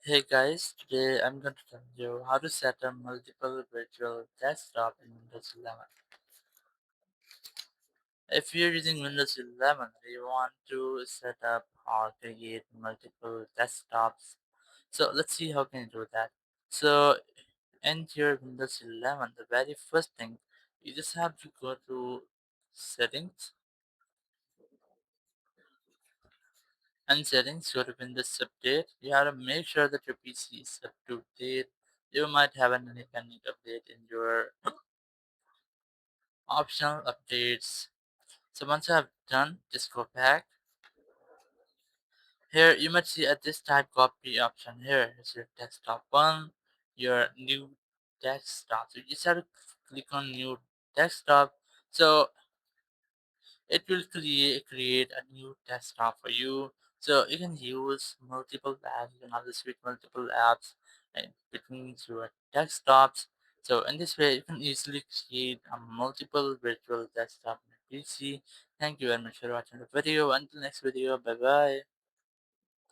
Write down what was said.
Hey guys, today I'm going to tell you how to set up multiple virtual desktop in Windows 11. If you're using Windows 11, you want to set up or create multiple desktops. So let's see how can you do that. So in your Windows 11, the very first thing, you just have to go to settings and settings, go to Windows Update. You have to make sure that your PC is up to date. You might have an independent update in your optional updates. So once you have done, just go back. Here you might see a this type copy option here. It's your desktop one, your new desktop. So you just have to click on new desktop. So it will create a new desktop for you. So you can use multiple apps, you can also switch multiple apps between your desktops. So in this way you can easily create a multiple virtual desktop on your PC. Thank you very much for watching the video. Until next video, bye bye.